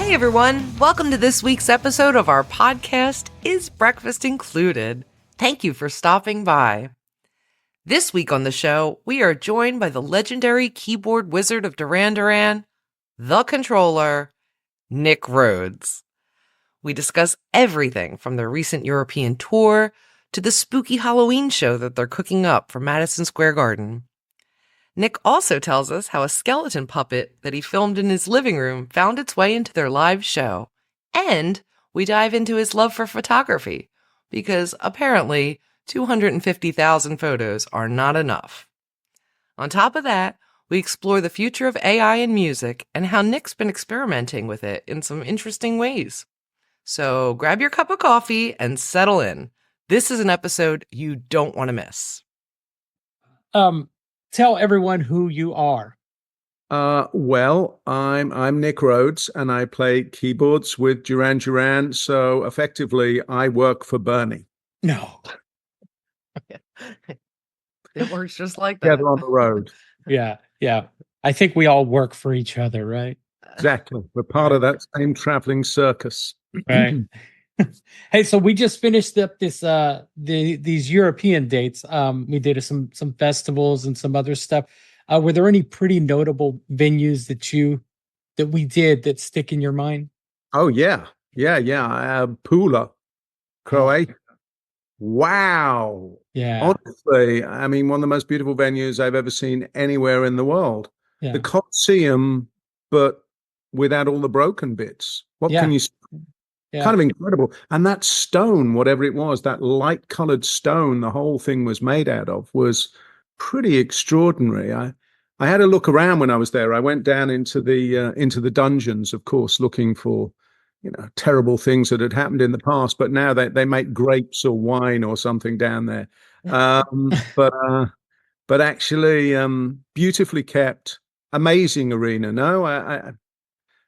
Hey everyone, welcome to this week's episode of our podcast, Is Breakfast Included? Thank you for stopping by. This week on the show, we are joined by the legendary keyboard wizard of Duran, the controller, Nick Rhodes. We discuss everything from their recent European tour to the spooky Halloween show that they're cooking up for Madison Square Garden. Nick also tells us how a skeleton puppet that he filmed in his living room found its way into their live show. And we dive into his love for photography, because apparently 250,000 photos are not enough. On top of that, we explore the future of AI in music and how Nick's been experimenting with it in some interesting ways. So grab your cup of coffee and settle in. This is an episode you don't want to miss. Tell everyone who you are. Well, I'm Nick Rhodes, and I play keyboards with Duran. So effectively, I work for Bernie. No. It works just like that. Together on the road. Yeah. I think we all work for each other, right? Exactly. We're part of that same traveling circus. Right. Hey, so we just finished up this these European dates. We did some festivals and some other stuff. Were there any pretty notable venues that we did that stick in your mind? Oh yeah. Pula, Croatia. Wow. Yeah. Honestly, I mean, one of the most beautiful venues I've ever seen anywhere in the world. Yeah. The Colosseum, but without all the broken bits. What can you? Yeah. Kind of incredible. And that stone, whatever it was, that light-colored stone the whole thing was made out of, was pretty extraordinary. I had a look around when I was there. I went down into the dungeons, of course, looking for terrible things that had happened in the past. But now they make grapes or wine or something down there. But actually, beautifully kept, amazing arena. No,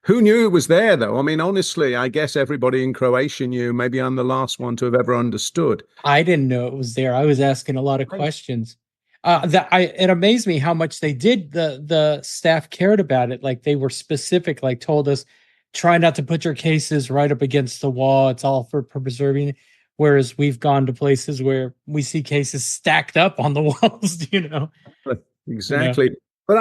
who knew it was there, though? I mean, honestly, I guess everybody in Croatia knew. Maybe I'm the last one to have ever understood. I didn't know it was there. I was asking a lot of questions. It amazed me how much they did. The staff cared about it. Like they were specific. Like told us, try not to put your cases right up against the wall. It's all for preserving. Whereas we've gone to places where we see cases stacked up on the walls. Exactly. You know?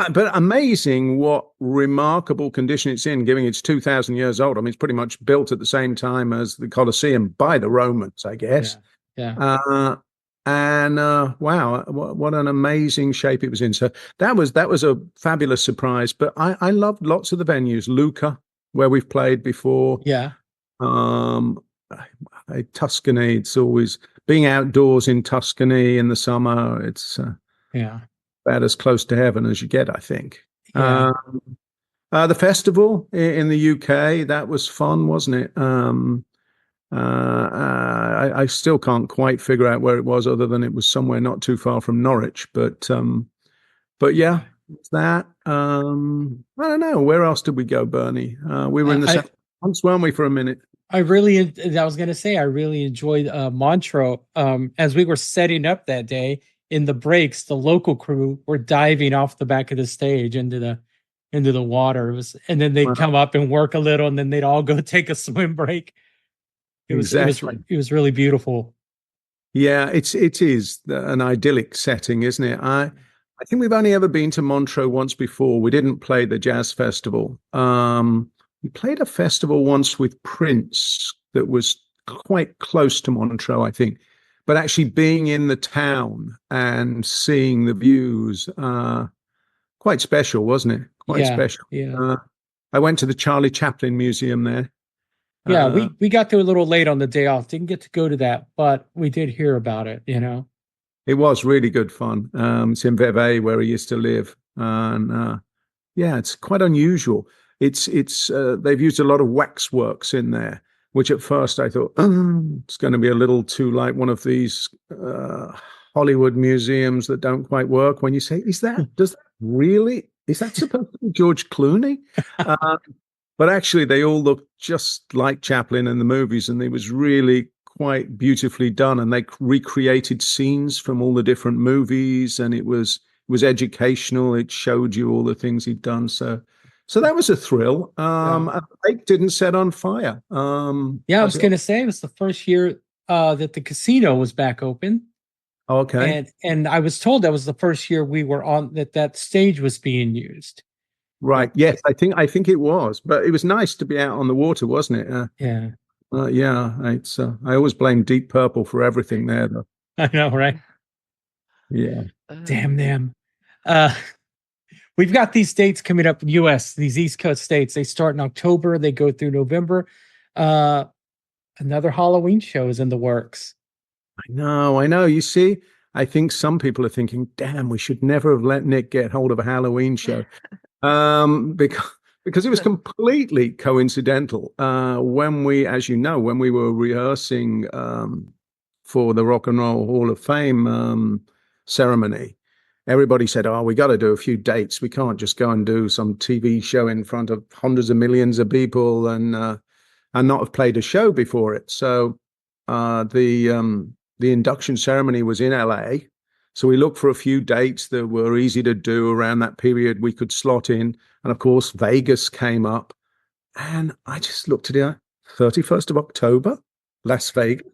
But amazing what remarkable condition it's in, given it's 2,000 years old. I mean, it's pretty much built at the same time as the Colosseum by the Romans, I guess. Yeah. Wow, what an amazing shape it was in. So that was a fabulous surprise. But I loved lots of the venues. Lucca, where we've played before. Yeah. Tuscany. It's always being outdoors in Tuscany in the summer. It's about as close to heaven as you get, I think. Yeah. The festival in the UK, that was fun, wasn't it? I still can't quite figure out where it was, other than it was somewhere not too far from Norwich. But yeah, it's that. I don't know. Where else did we go, Bernie? We were in the South once, weren't we, for a minute? I really enjoyed Montreux. As we were setting up that day, in the breaks, the local crew were diving off the back of the stage into the water. And then they'd come up and work a little, and then they'd all go take a swim break. It was really beautiful. Yeah, it is an idyllic setting, isn't it? I think we've only ever been to Montreux once before. We didn't play the jazz festival. We played a festival once with Prince that was quite close to Montreux, I think. But actually being in the town and seeing the views, quite special, wasn't it? Quite special. Yeah. I went to the Charlie Chaplin Museum there. Yeah, we got there a little late on the day off. Didn't get to go to that, but we did hear about it, It was really good fun. It's in Vevey, where he used to live. And it's quite unusual. It's they've used a lot of waxworks in there, which at first I thought, it's going to be a little too like one of these Hollywood museums that don't quite work. When you say, is that supposed to be George Clooney? But actually, they all look just like Chaplin in the movies, and it was really quite beautifully done. And they recreated scenes from all the different movies, and it was educational. It showed you all the things he'd done. So So that was a thrill. Yeah. And the lake didn't set on fire. Yeah, I was going to say it was the first year that the casino was back open. Okay. And I was told that was the first year we were on that stage was being used. Right. Yes, I think it was, but it was nice to be out on the water, wasn't it? Yeah. Yeah. It's I always blame Deep Purple for everything there, though. I know, right? Yeah. Damn them. Uh, we've got these dates coming up in the US, these East Coast states. They start in October, they go through November. Another Halloween show is in the works. I know. I know. You see, I think some people are thinking, "Damn, we should never have let Nick get hold of a Halloween show," because it was completely coincidental. When we, as you know, when we were rehearsing for the Rock and Roll Hall of Fame ceremony, everybody said, "Oh, we got to do a few dates. We can't just go and do some TV show in front of hundreds of millions of people and not have played a show before it." So the induction ceremony was in LA. So we looked for a few dates that were easy to do around that period we could slot in. And of course, Vegas came up. And I just looked at it, 31st of October, Las Vegas.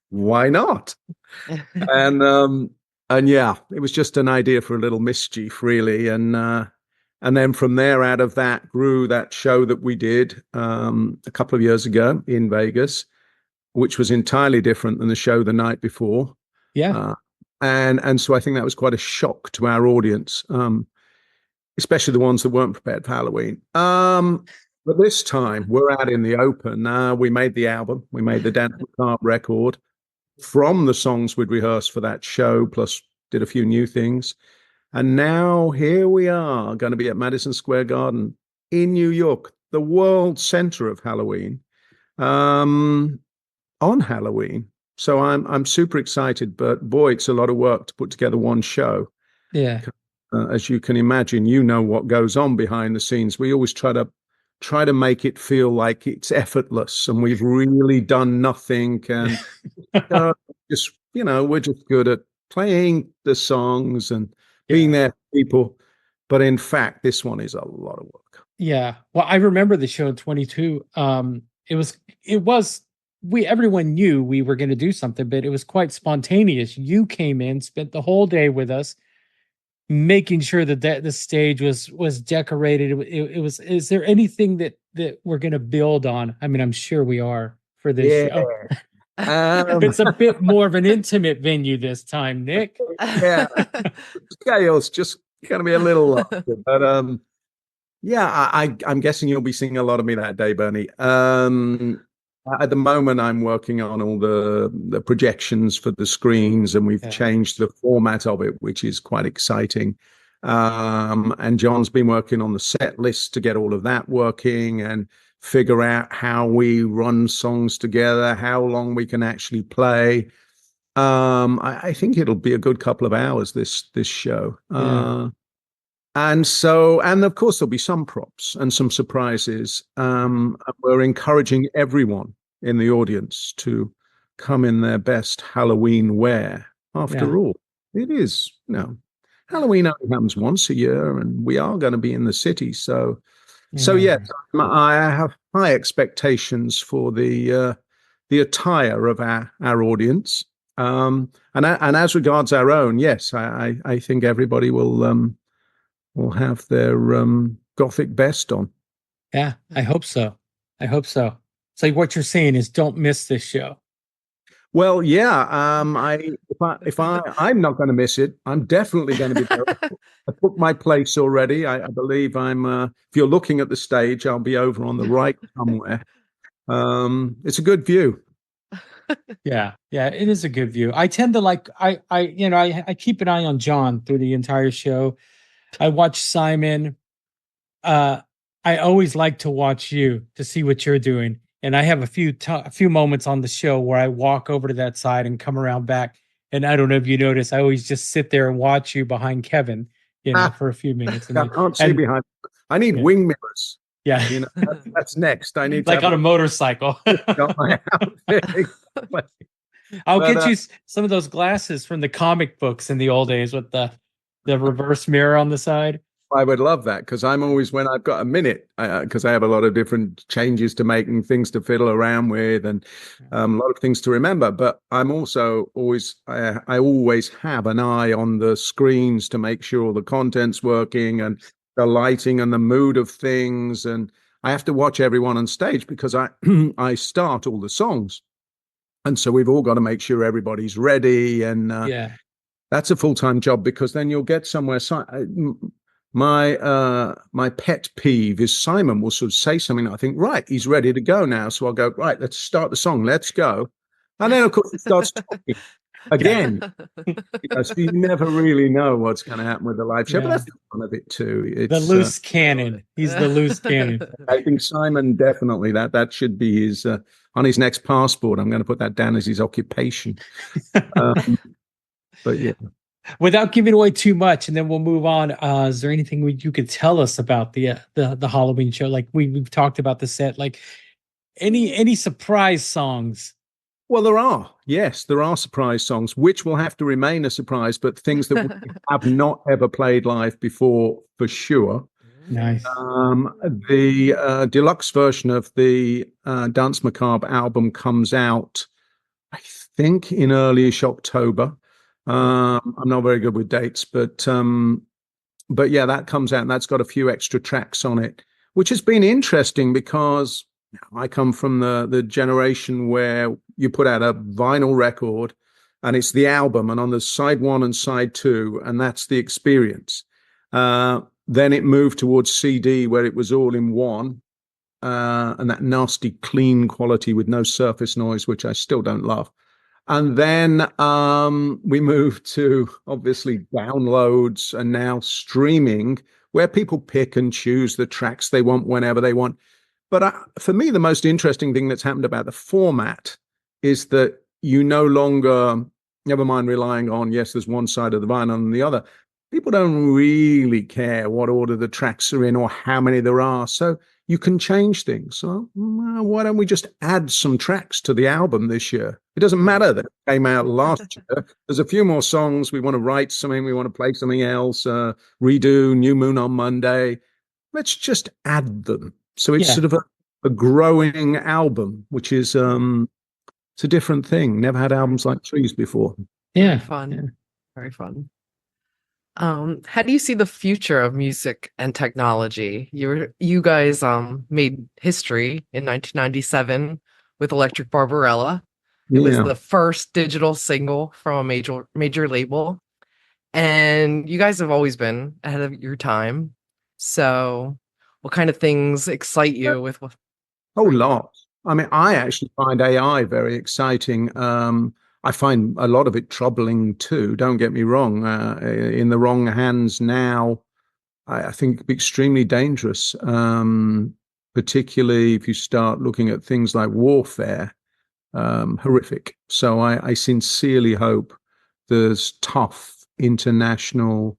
Why not? And yeah, it was just an idea for a little mischief, really. And then from there, out of that grew that show that we did a couple of years ago in Vegas, which was entirely different than the show the night before. Yeah. And so I think that was quite a shock to our audience, especially the ones that weren't prepared for Halloween. But this time we're out in the open. We made the album. We made the Dance Macabre record from the songs we'd rehearsed for that show, plus did a few new things. And now here we are going to be at Madison Square Garden in New York, the world center of Halloween, on Halloween. So I'm super excited, but boy, it's a lot of work to put together one show. Yeah. As you can imagine, you know what goes on behind the scenes. We always try to make it feel like it's effortless and we've really done nothing. And just, we're just good at playing the songs and being there for people. But in fact, this one is a lot of work. Yeah. Well, I remember the show in 22. Everyone knew we were going to do something, but it was quite spontaneous. You came in, spent the whole day with us, making sure that the stage was decorated. It was. Is there anything that we're going to build on? I mean, I'm sure we are for this show. It's a bit more of an intimate venue this time, Nick. Yeah, scale's just going to be a little larger, but yeah, I'm guessing you'll be seeing a lot of me that day, Bernie. At the moment, I'm working on all the projections for the screens, and we've changed the format of it, which is quite exciting. And John's been working on the set list to get all of that working and figure out how we run songs together, how long we can actually play. I think it'll be a good couple of hours, this show. And of course, there'll be some props and some surprises. We're encouraging everyone in the audience to come in their best Halloween wear. After all, it is, Halloween only happens once a year, and we are going to be in the city. So yes, I have high expectations for the attire of our audience. And as regards our own, yes, I think everybody will have their Gothic best on. Yeah, I hope so. So what you're saying is don't miss this show. Well, yeah. I'm not going to miss it. I'm definitely going to be there. I booked my place already. I believe if you're looking at the stage, I'll be over on the right somewhere. It's a good view. Yeah, it is a good view. I tend to I keep an eye on John through the entire show. I watch Simon. I always like to watch you to see what you're doing. And I have a few moments on the show where I walk over to that side and come around back. And I don't know if you notice, I always just sit there and watch you behind Kevin, for a few minutes. And I can't see behind. I need wing mirrors. Yeah, that's next. I need like on a motorcycle. I'll get you some of those glasses from the comic books in the old days with the reverse mirror on the side. I would love that because I'm always, when I've got a minute, because I have a lot of different changes to make and things to fiddle around with, and a lot of things to remember. But I'm also always, I always have an eye on the screens to make sure the content's working and the lighting and the mood of things. And I have to watch everyone on stage because I I start all the songs, and so we've all got to make sure everybody's ready. And Yeah. that's a full-time job because then you'll get somewhere. My pet peeve is Simon will sort of say something. I think, right, he's ready to go now. So I'll go, right, let's start the song. Let's go. And then, of course, it starts talking again. So you never really know what's going to happen with the live show. But Yeah. that's the fun of it too. The It's loose cannon. He's the loose cannon. I think Simon definitely that should be his on his next passport. I'm going to put that down as his occupation. But yeah. Without giving away too much, and then we'll move on. Is there anything you could tell us about the Halloween show? Like we've talked about the set. Like any surprise songs? Well, there are. Yes, there are surprise songs, which will have to remain a surprise, but things that we have not ever played live before for sure. Nice. The deluxe version of the Dance Macabre album comes out, I think, in early-ish October. I'm not very good with dates, but yeah, that comes out and that's got a few extra tracks on it, which has been interesting because I come from the generation where you put out a vinyl record and it's the album, and on the side one and side two, and that's the experience. Then it moved towards CD where it was all in one, and that nasty clean quality with no surface noise, which I still don't love. And then we moved to obviously downloads and now streaming, where people pick and choose the tracks they want whenever they want. But for me, the most interesting thing that's happened about the format is that you no longer, never mind relying on, yes, there's one side of the vinyl and the other. People don't really care what order the tracks are in or how many there are. So you can change things. So why don't we just add some tracks to the album this year? It doesn't matter that it came out last year. There's a few more songs. We want to write something. We want to play something else, redo New Moon on Monday. Let's just add them. So it's sort of a growing album, which is it's a different thing. Never had albums like Trees before. Yeah. Very fun. Yeah. Very fun. How do you see the future of music and technology? You guys made history in 1997 with Electric Barbarella. It was the first digital single from a major label. And you guys have always been ahead of your time. So what kind of things excite you with what? Oh, lots. I mean, I actually find AI very exciting. I find a lot of it troubling too. Don't get me wrong. In the wrong hands now, I think it could be extremely dangerous, particularly if you start looking at things like warfare. Horrific. So I sincerely hope there's tough international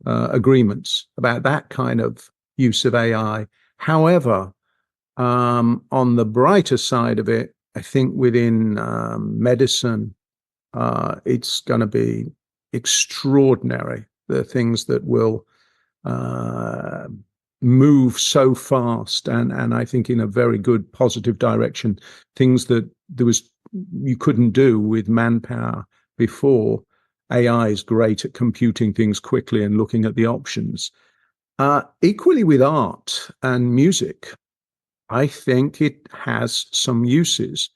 agreements about that kind of use of AI. However, on the brighter side of it, I think within medicine, it's going to be extraordinary, the things that will move so fast and I think in a very good positive direction, things that you couldn't do with manpower before. AI is great at computing things quickly and looking at the options. Equally with art and music, I think it has some uses.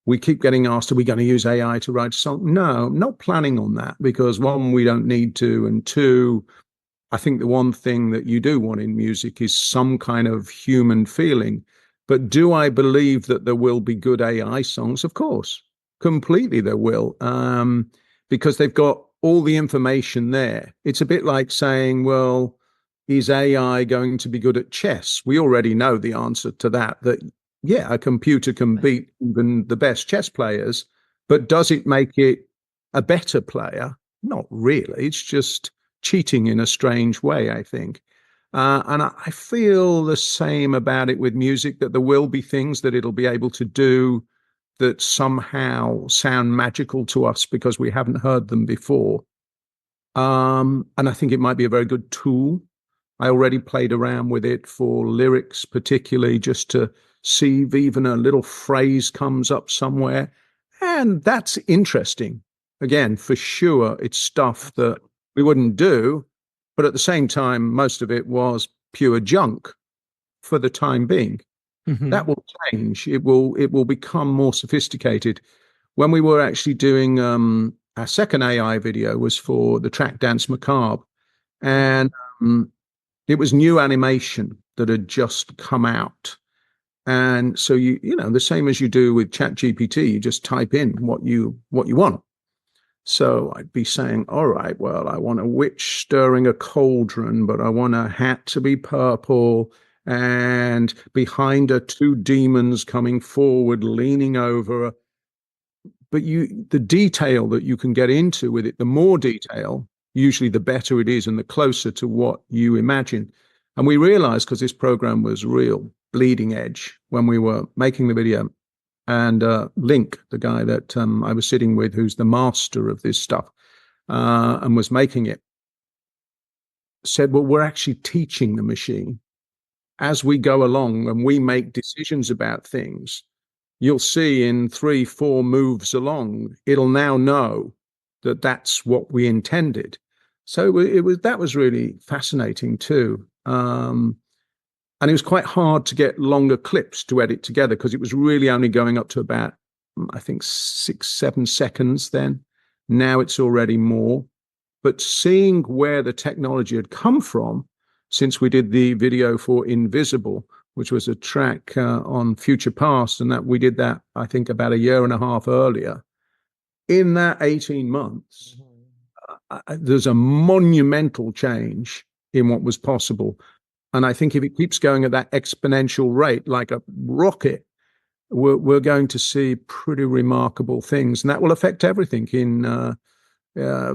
We keep getting asked, are we going to use AI to write a song? No, I'm not planning on that because one, we don't need to. And two, I think the one thing that you do want in music is some kind of human feeling. But do I believe that there will be good AI songs? Of course, completely there will, because they've got all the information there. It's a bit like saying, well, is AI going to be good at chess? We already know the answer to that, yeah, a computer can beat even the best chess players, but does it make it a better player? Not really. It's just cheating in a strange way, I think. And I feel the same about it with music, that there will be things that it'll be able to do that somehow sound magical to us because we haven't heard them before. And I think it might be a very good tool. I already played around with it for lyrics, particularly just to see if even a little phrase comes up somewhere. And that's interesting. Again, for sure, it's stuff that we wouldn't do. But at the same time, most of it was pure junk for the time being. Mhm. That will change. It will become more sophisticated. When we were actually doing our second AI video was for the track Dance Macabre. And it was new animation that had just come out. And so you know, the same as you do with ChatGPT, you just type in what you want. So I'd be saying, all right, well, I want a witch stirring a cauldron, but I want a hat to be purple, and behind her two demons coming forward, leaning over. But the detail that you can get into with it, the more detail, usually the better it is and the closer to what you imagine. And we realized, because this program was real bleeding edge when we were making the video, and Link, the guy that I was sitting with, who's the master of this stuff and was making it, said, well, we're actually teaching the machine as we go along and we make decisions about things. You'll see in 3-4 moves along, it'll now know that that's what we intended. So that was really fascinating too. And it was quite hard to get longer clips to edit together because it was really only going up to about, I think, 6-7 seconds then. Now it's already more. But seeing where the technology had come from since we did the video for Invisible, which was a track on Future Past, and that we did that, I think, about a year and a half earlier. In that 18 months, there's a monumental change in what was possible. And I think if it keeps going at that exponential rate, like a rocket, we're going to see pretty remarkable things. And that will affect everything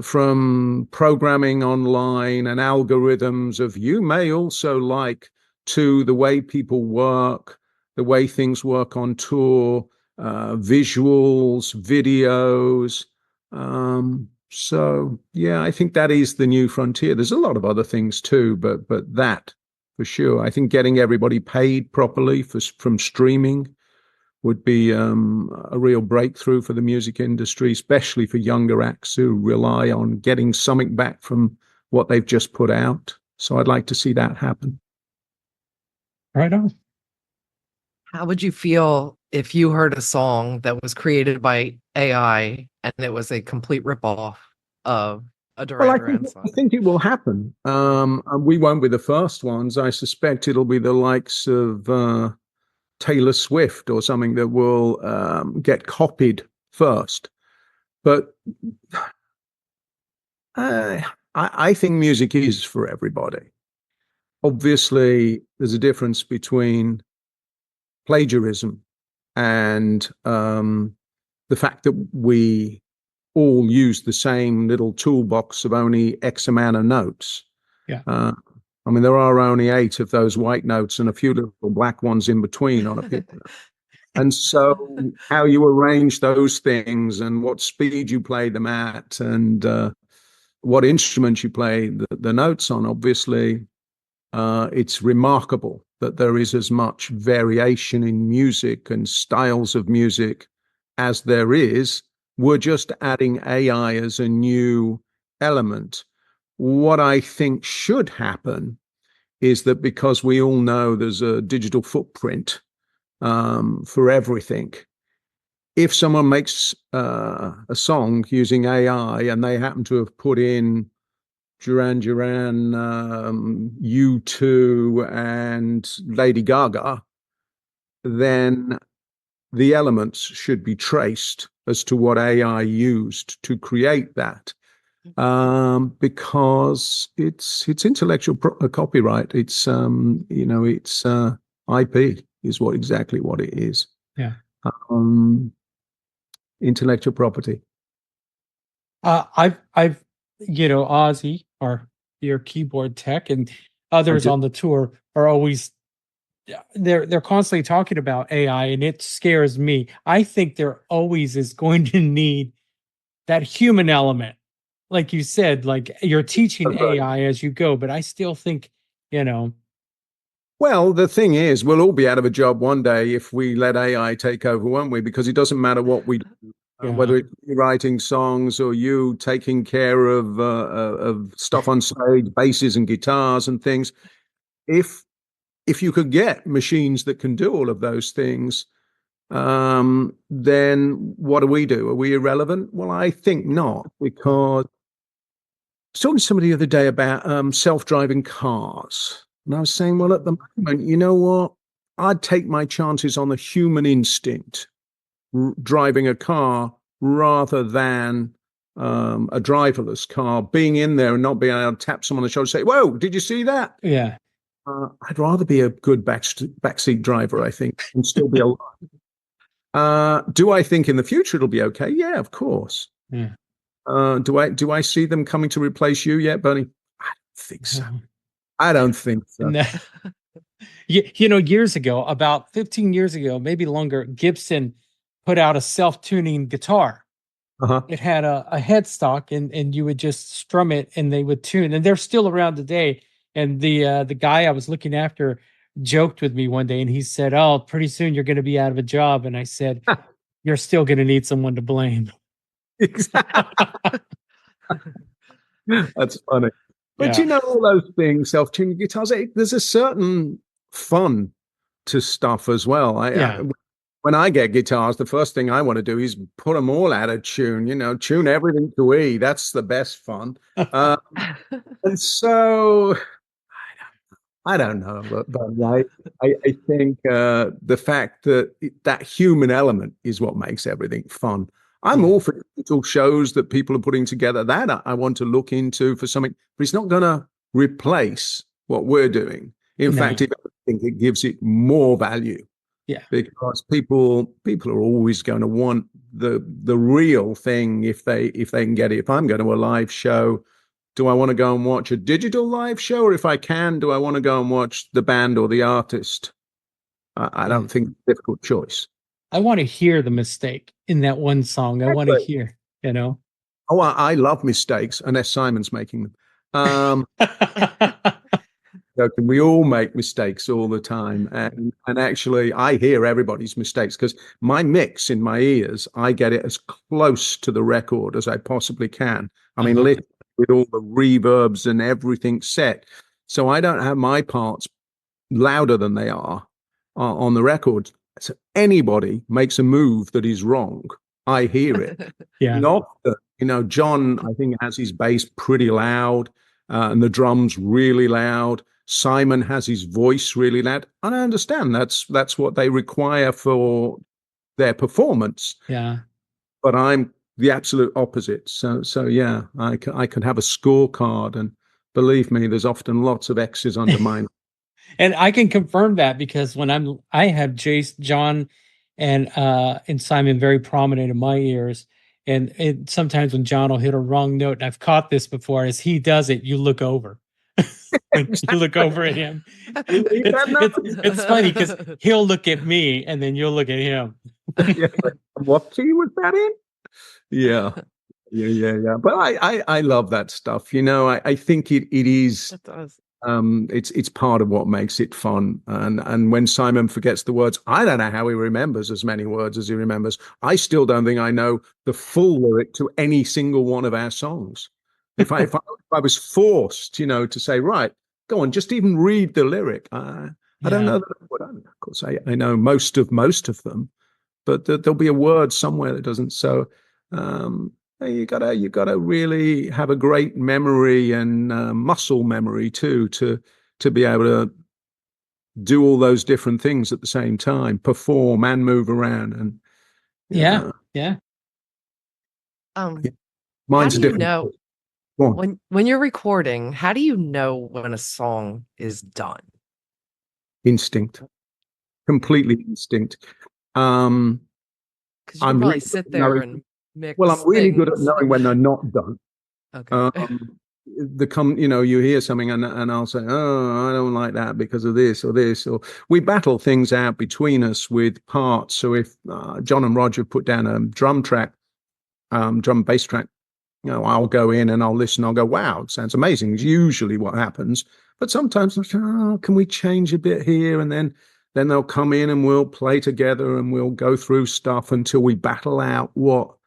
from programming online and algorithms of you may also like to the way people work, the way things work on tour, visuals, videos. So, yeah, I think that is the new frontier. There's a lot of other things too, but that for sure. I think getting everybody paid properly from streaming would be a real breakthrough for the music industry, especially for younger acts who rely on getting something back from what they've just put out. So I'd like to see that happen. Right on. How would you feel if you heard a song that was created by AI and it was a complete ripoff of a Well, Duran I song? think it will happen. We won't be the first ones. I suspect it'll be the likes of Taylor Swift or something that will get copied first. But I think music is for everybody. Obviously, there's a difference between plagiarism and the fact that we all use the same little toolbox of only X amount of notes. Yeah. I mean, there are only 8 of those white notes and a few little black ones in between on a piano. And so how you arrange those things and what speed you play them at and what instruments you play the notes on, obviously, it's remarkable that there is as much variation in music and styles of music as there is. We're just adding AI as a new element. What I think should happen is that because we all know there's a digital footprint for everything, if someone makes a song using AI and they happen to have put in Duran, U2 and Lady Gaga, then the elements should be traced as to what AI used to create that, because it's intellectual copyright. It's it's IP is exactly what it is. Yeah. Intellectual property. I've Ozzy, your keyboard tech, and others on the tour are always they're constantly talking about AI, and it scares me. I think there always is going to need that human element. Like you said, like you're teaching AI as you go, but I still think you know. Well, the thing is, we'll all be out of a job one day if we let AI take over, won't we? Because it doesn't matter what we do, Yeah. whether it's you writing songs or you taking care of stuff on stage, basses and guitars and things. If you could get machines that can do all of those things, then what do we do? Are we irrelevant? Well, I think not, because I was talking to somebody the other day about self-driving cars. And I was saying, well, at the moment, you know what? I'd take my chances on the human instinct driving a car rather than a driverless car, being in there and not being able to tap someone on the shoulder and say, whoa, did you see that? Yeah. I'd rather be a good backseat driver, I think, and still be alive. Do I think in the future it'll be okay? Yeah, of course. Yeah. Do I see them coming to replace you yet, Bernie? I don't think so. I don't think so. No. Years ago, about 15 years ago, maybe longer, Gibson put out a self-tuning guitar. Uh-huh. It had a headstock, and you would just strum it, and they would tune. And they're still around today. And the guy I was looking after joked with me one day, and he said, "Oh, pretty soon you're going to be out of a job." And I said, "You're still going to need someone to blame." Exactly. That's funny. But Yeah. all those things, self-tuning guitars, there's a certain fun to stuff as well. When I get guitars, the first thing I want to do is put them all out of tune, tune everything to E. That's the best fun. And so I don't know, but I think the fact that that human element is what makes everything fun. I'm all for digital shows that people are putting together. That I want to look into for something, but it's not going to replace what we're doing. In fact, I think it gives it more value. Yeah, because people are always going to want the real thing if they can get it. If I'm going to a live show, do I want to go and watch a digital live show, or if I can, do I want to go and watch the band or the artist? I don't think it's a difficult choice. I want to hear the mistake in that one song. I want to hear, Oh, I love mistakes, unless Simon's making them. We all make mistakes all the time, and actually I hear everybody's mistakes because my mix in my ears, I get it as close to the record as I possibly can. I mean, literally with all the reverbs and everything set, so I don't have my parts louder than they are on the record. So anybody makes a move that is wrong, I hear it. Yeah. And often, John, I think, has his bass pretty loud, and the drums really loud. Simon has his voice really loud, and I understand that's what they require for their performance. Yeah, but I'm the absolute opposite. So yeah, I could have a scorecard, and believe me, there's often lots of X's under mine. and I can confirm that because when I have John, and Simon very prominent in my ears, and sometimes when John will hit a wrong note, and I've caught this before, as he does it, you look over. You look over at him. It's funny because he'll look at me and then you'll look at him. Yeah, what key was that in? Yeah. But I love that stuff. I think it is. It does. It's part of what makes it fun. And when Simon forgets the words, I don't know how he remembers as many words as he remembers. I still don't think I know the full lyric to any single one of our songs. If I was forced, to say, right, go on, just even read the lyric. I don't know that I would. Of course, I know most of them, but there'll be a word somewhere that doesn't. So you gotta really have a great memory and muscle memory too to be able to do all those different things at the same time, perform and move around. And yeah. Mine's how do a different. When you're recording, how do you know when a song is done? Instinct, completely instinct. Because you I'm probably really sit there and mix. Well, I'm really good at things. knowing when they're not done. Okay. You hear something and I'll say, oh, I don't like that because of this, or we battle things out between us with parts. So if John and Roger put down a drum bass track, I'll go in and I'll listen. I'll go, wow, it sounds amazing. It's usually what happens. But sometimes I'm like, oh, can we change a bit here? And then they'll come in and we'll play together and we'll go through stuff until we battle out what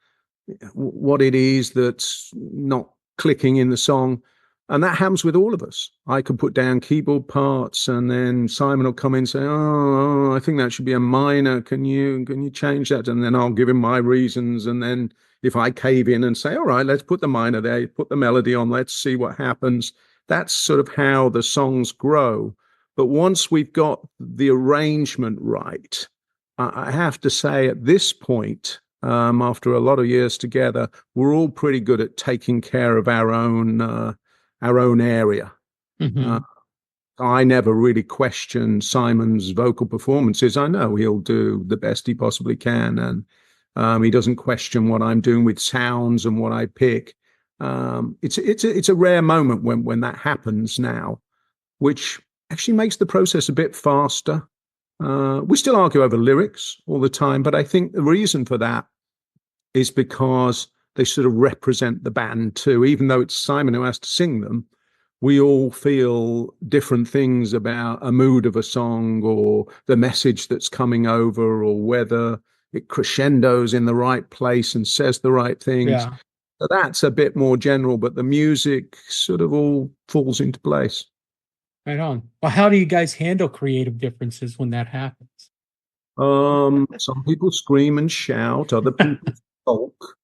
it is that's not clicking in the song. And that happens with all of us. I could put down keyboard parts and then Simon will come in and say, oh, I think that should be a minor. Can you change that? And then I'll give him my reasons. And then if I cave in and say, all right, let's put the minor there, put the melody on, let's see what happens. That's sort of how the songs grow. But once we've got the arrangement right, I have to say at this point, after a lot of years together, we're all pretty good at taking care of our own area. Mm-hmm. I never really question Simon's vocal performances. I know he'll do the best he possibly can, and he doesn't question what I'm doing with sounds and what I pick. It's a rare moment when that happens now, which actually makes the process a bit faster. We still argue over lyrics all the time, but I think the reason for that is because they sort of represent the band too. Even though it's Simon who has to sing them, we all feel different things about a mood of a song or the message that's coming over or whether it crescendos in the right place and says the right things. Yeah. So that's a bit more general, but the music sort of all falls into place. Right on. Well, how do you guys handle creative differences when that happens? Some people scream and shout, other people sulk.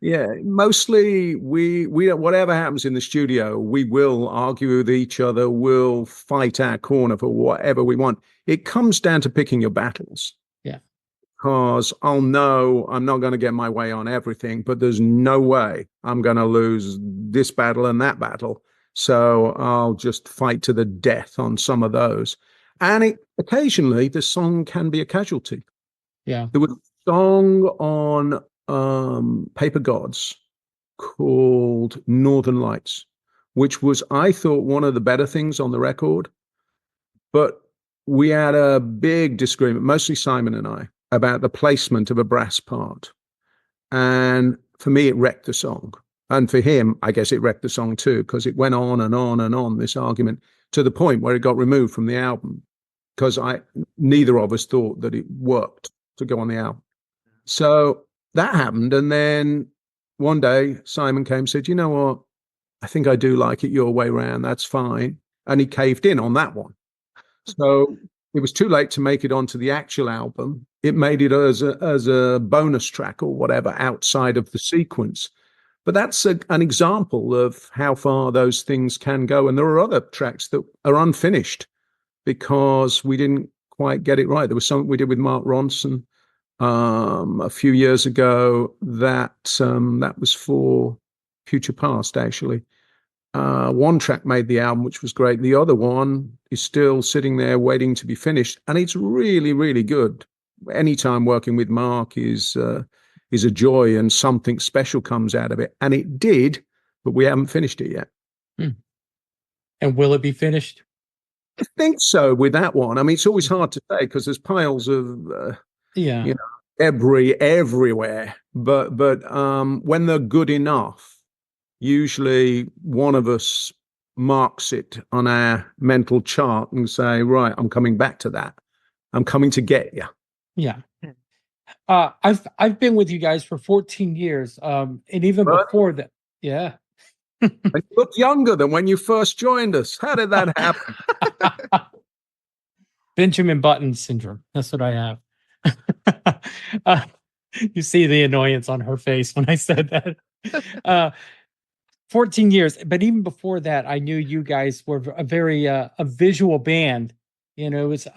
Yeah, mostly we whatever happens in the studio, we will argue with each other, we'll fight our corner for whatever we want. It comes down to picking your battles. Yeah. Because I'll know I'm not going to get my way on everything, but there's no way I'm going to lose this battle and that battle. So I'll just fight to the death on some of those. And occasionally the song can be a casualty. Yeah. There was a song on Paper Gods called Northern Lights, which was, I thought, one of the better things on the record. But we had a big disagreement, mostly Simon and I, about the placement of a brass part. And for me, it wrecked the song. And for him, I guess it wrecked the song too, because it went on and on and on, this argument, to the point where it got removed from the album, because neither of us thought that it worked to go on the album. So that happened. And then one day, Simon came and said, you know what? I think I do like it your way round. That's fine. And he caved in on that one. So it was too late to make it onto the actual album. It made it as a bonus track or whatever outside of the sequence. But that's an example of how far those things can go. And there are other tracks that are unfinished because we didn't quite get it right. There was something we did with Mark Ronson a few years ago that was for Future Past, actually. One track made the album, which was great. The other one is still sitting there waiting to be finished. And it's really, really good. Anytime working with Mark is a joy, and something special comes out of it. And it did, but we haven't finished it yet. And will it be finished? I think so with that one. I mean, it's always hard to say because there's piles of debris everywhere. But when they're good enough, usually one of us marks it on our mental chart and say, right, I'm coming back to that. I'm coming to get you. Yeah. I've been with you guys for 14 years. And even before that, yeah. You look younger than when you first joined us. How did that happen? Benjamin Button syndrome. That's what I have. You see the annoyance on her face when I said that. 14 years. But even before that, I knew you guys were a very a visual band. You know, it was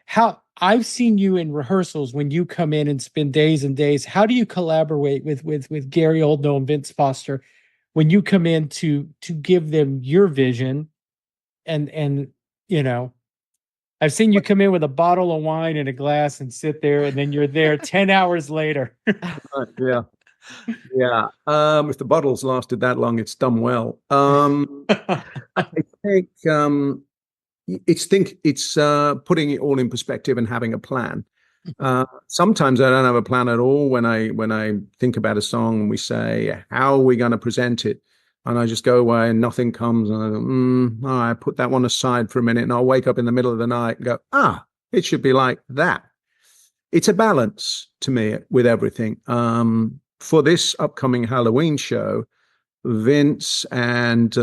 how I've seen you in rehearsals when you come in and spend days and days. How do you collaborate with Gary Oldknow and Vince Foster when you come in to give them your vision? And you know, I've seen you come in with a bottle of wine and a glass and sit there, and then you're there 10 hours later. Yeah. If the bottle's lasted that long, it's done well. I think it's putting it all in perspective and having a plan. Sometimes I don't have a plan at all when I think about a song and we say, how are we going to present it? And I just go away and nothing comes. And I go, all right, put that one aside for a minute. And I'll wake up in the middle of the night and go, it should be like that. It's a balance to me with everything. For this upcoming Halloween show, Vince and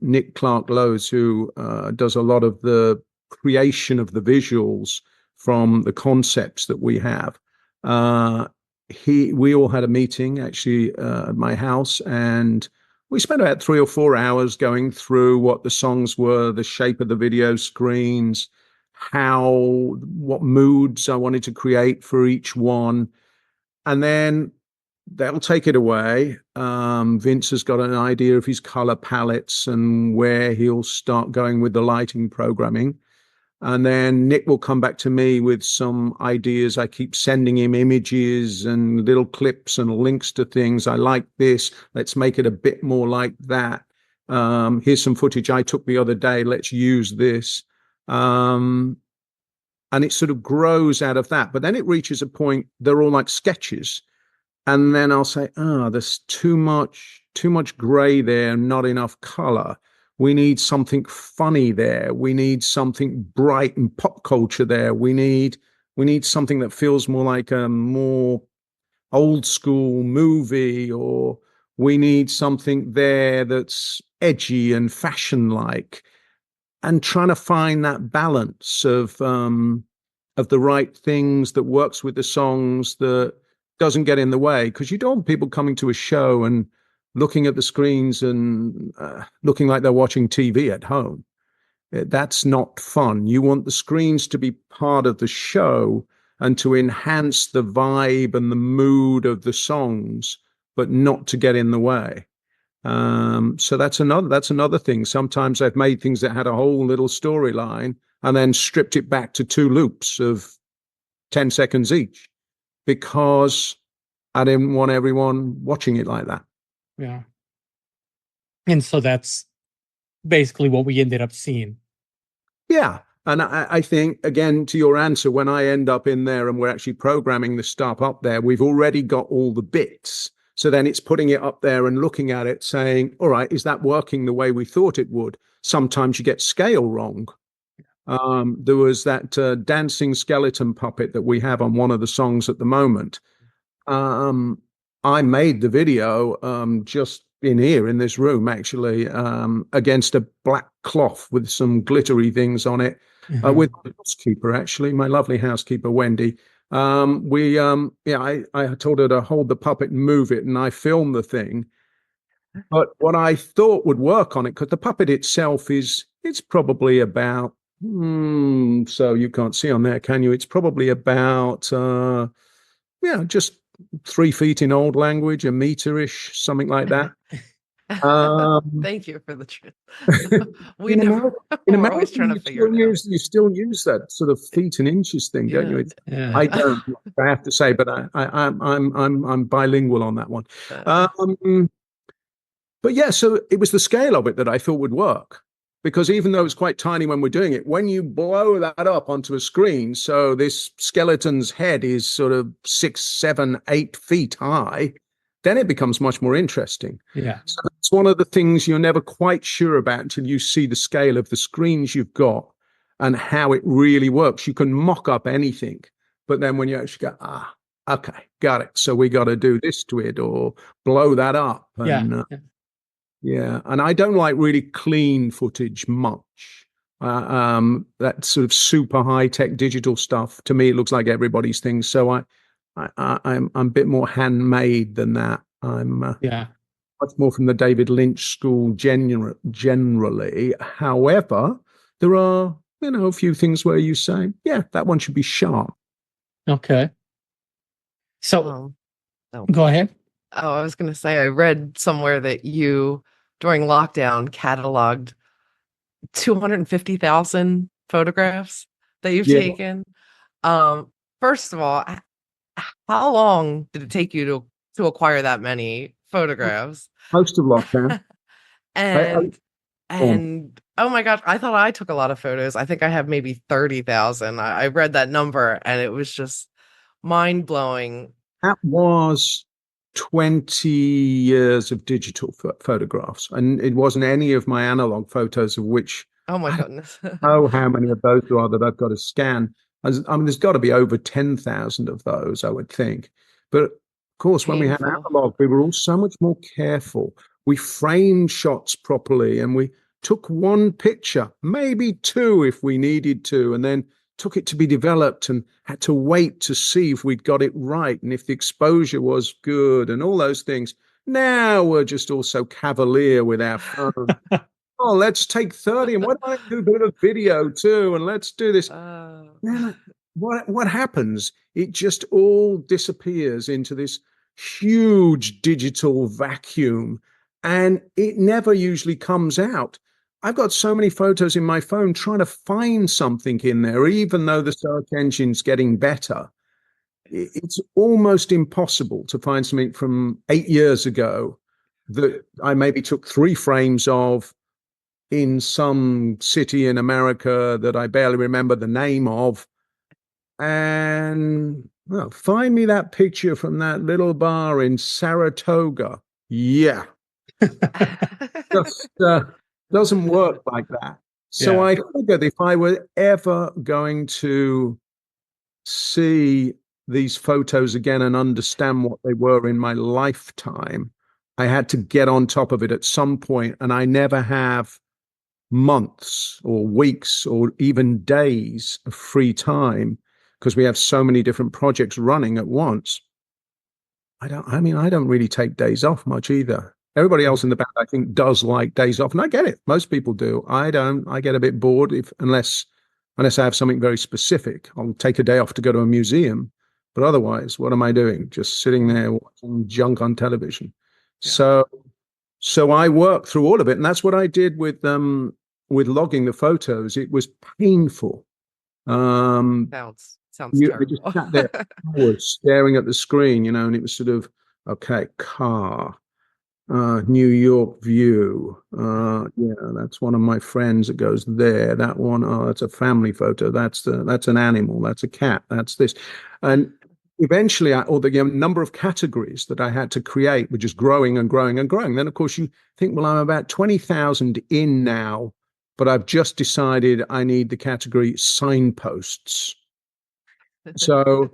Nick Rhodes, who does a lot of the creation of the visuals from the concepts that we have, we all had a meeting actually at my house, and we spent about 3 or 4 hours going through what the songs were, the shape of the video screens, what moods I wanted to create for each one. And then they'll take it away. Vince has got an idea of his color palettes and where he'll start going with the lighting programming. And then Nick will come back to me with some ideas. I keep sending him images and little clips and links to things. I like this. Let's make it a bit more like that. Here's some footage I took the other day. Let's use this. And it sort of grows out of that. But then it reaches a point, they're all like sketches. And then I'll say, there's too much gray there, not enough color. We need something funny there. We need something bright and pop culture there. We need something that feels more like a more old school movie, or we need something there that's edgy and fashion like. And trying to find that balance of the right things that works with the songs, that doesn't get in the way, because you don't want people coming to a show and looking at the screens and looking like they're watching TV at home. That's not fun. You want the screens to be part of the show and to enhance the vibe and the mood of the songs, but not to get in the way. So that's another thing. Sometimes I've made things that had a whole little storyline and then stripped it back to 2 loops of 10 seconds each, because I didn't want everyone watching it like that. Yeah. And so that's basically what we ended up seeing. Yeah. And I think, again, to your answer, when I end up in there and we're actually programming the stuff up there, we've already got all the bits. So then it's putting it up there and looking at it saying, all right, is that working the way we thought it would? Sometimes you get scale wrong. There was that dancing skeleton puppet that we have on one of the songs at the moment. I made the video just in here in this room, actually, against a black cloth with some glittery things on it, with the housekeeper, actually, my lovely housekeeper, Wendy. I told her to hold the puppet and move it, and I filmed the thing. But what I thought would work on it, because the puppet itself it's probably about, so you can't see on there, can you? It's probably about, just 3 feet in old language, a meter-ish, something like that. Thank you for the truth. We're always trying to figure it out. You still use that sort of feet and inches thing, don't you? Yeah. I don't, I have to say, but I'm bilingual on that one. But yeah, so it was the scale of it that I thought would work. Because even though it's quite tiny when we're doing it, when you blow that up onto a screen, so this skeleton's head is sort of 6, 7, 8 feet high, then it becomes much more interesting. Yeah. So it's one of the things you're never quite sure about until you see the scale of the screens you've got and how it really works. You can mock up anything, but then when you actually go, okay, got it. So we got to do this to it or blow that up. And, yeah, and I don't like really clean footage much. That sort of super high-tech digital stuff, to me, it looks like everybody's thing. So I'm a bit more handmade than that. I'm much more from the David Lynch school generally. However, there are a few things where you say, yeah, that one should be sharp. Okay. So go ahead. Oh, I was going to say, I read somewhere that you, during lockdown, cataloged 250,000 photographs that you've taken. First of all, how long did it take you to acquire that many photographs? Most of lockdown. And oh my gosh, I thought I took a lot of photos. I think I have maybe 30,000. I read that number and it was just mind blowing. That was 20 years of digital photographs, and it wasn't any of my analog photos, of which Oh my I don't goodness. know how many of those there are that I've got to scan. I mean, there's got to be over 10,000 of those, I would think. But of course, when we had Painful. analog, we were all so much more careful. We framed shots properly, and we took one picture, maybe two if we needed to, and then took it to be developed and had to wait to see if we'd got it right and if the exposure was good and all those things. Now we're just all so cavalier with our phone. Oh, let's take 30 and why don't I do a bit of video too? And let's do this. Then what happens? It just all disappears into this huge digital vacuum, and it never usually comes out. I've got so many photos in my phone trying to find something in there, even though the search engine's getting better. It's almost impossible to find something from 8 years ago that I maybe took 3 frames of in some city in America that I barely remember the name of. And well, find me that picture from that little bar in Saratoga. Yeah, just doesn't work like that. So Yeah. I figured if I were ever going to see these photos again and understand what they were in my lifetime, I had to get on top of it at some point, and I never have months or weeks or even days of free time because we have so many different projects running at once. I don't really take days off much either. Everybody else in the band, I think, does like days off, and I get it. Most people do. I don't. I get a bit bored unless I have something very specific. I'll take a day off to go to a museum, but otherwise, what am I doing? Just sitting there watching junk on television. Yeah. So I worked through all of it, and that's what I did with logging the photos. It was painful. Sounds I just terrible. sat there hours staring at the screen, and it was sort of, okay, car, New York view. Yeah, that's one of my friends that goes there. That one, oh, that's a family photo. That's an animal. That's a cat. That's this. And eventually, the number of categories that I had to create were just growing and growing and growing. Then, of course, you think, well, I'm about 20,000 in now, but I've just decided I need the category signposts. So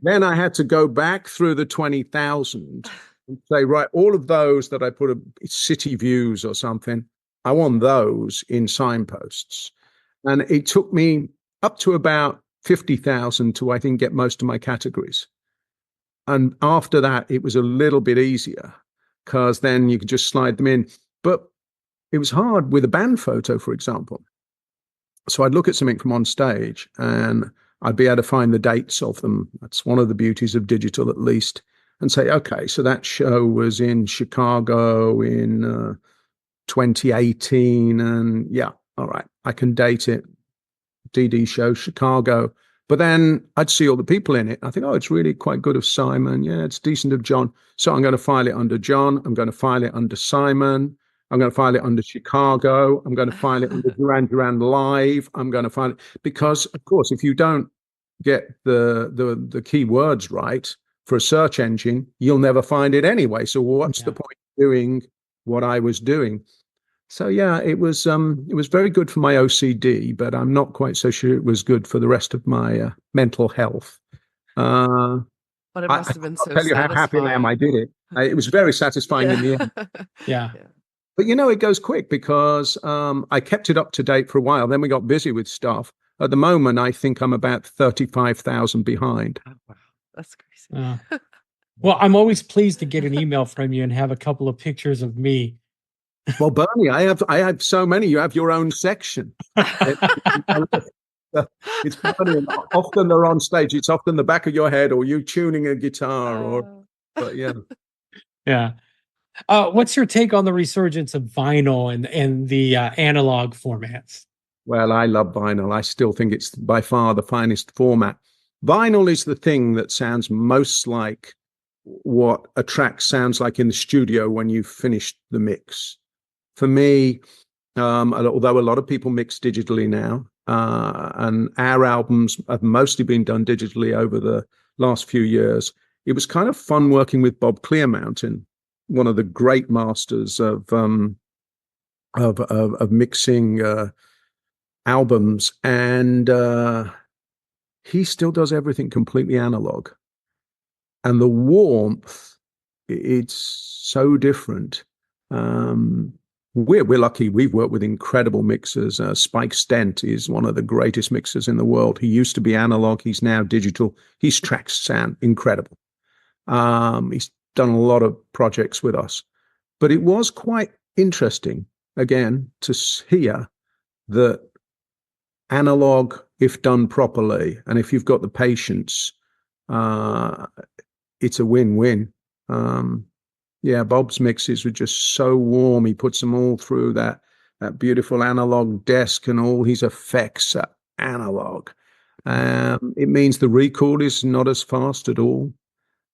then I had to go back through the 20,000 and say, right, all of those that I put city views or something, I want those in signposts. And it took me up to about 50,000 to, I think, get most of my categories. And after that, it was a little bit easier because then you could just slide them in. But it was hard with a band photo, for example. So I'd look at something from on stage and I'd be able to find the dates of them. That's one of the beauties of digital, at least, and say, okay, so that show was in Chicago in 2018. And yeah, all right, I can date it. DD show, Chicago. But then I'd see all the people in it. I think, oh, it's really quite good of Simon. Yeah, it's decent of John. So I'm going to file it under John. I'm going to file it under Simon. I'm going to file it under Chicago. I'm going to file it under Duran Live. I'm going to file it because, of course, if you don't get the key words right for a search engine, you'll never find it anyway. So what's the point of doing what I was doing? So yeah, it was very good for my OCD, but I'm not quite so sure it was good for the rest of my mental health. But it must have been so I'll tell you how happy I am I did it. It was very satisfying in the end. Yeah. But it goes quick because I kept it up to date for a while. Then we got busy with stuff. At the moment, I think I'm about 35,000 behind. Oh, wow. That's crazy. Well, I'm always pleased to get an email from you and have a couple of pictures of me. Well, Bernie, I have so many. You have your own section. It's funny. Often they're on stage. It's often the back of your head, or you tuning a guitar, but yeah. Yeah. What's your take on the resurgence of vinyl and the analog formats? Well, I love vinyl. I still think it's by far the finest format. Vinyl is the thing that sounds most like what a track sounds like in the studio when you've finished the mix. For me, although a lot of people mix digitally now, and our albums have mostly been done digitally over the last few years. It was kind of fun working with Bob Clearmountain, one of the great masters of mixing albums, and he still does everything completely analog. And the warmth, it's so different. We're lucky. We've worked with incredible mixers. Spike Stent is one of the greatest mixers in the world. He used to be analog. He's now digital. His tracks sound incredible. He's done a lot of projects with us. But it was quite interesting, again, to hear that analog, if done properly, and if you've got the patience, it's a win-win. Yeah, Bob's mixes were just so warm. He puts them all through that beautiful analog desk, and all his effects are analog. It means the record is not as fast at all.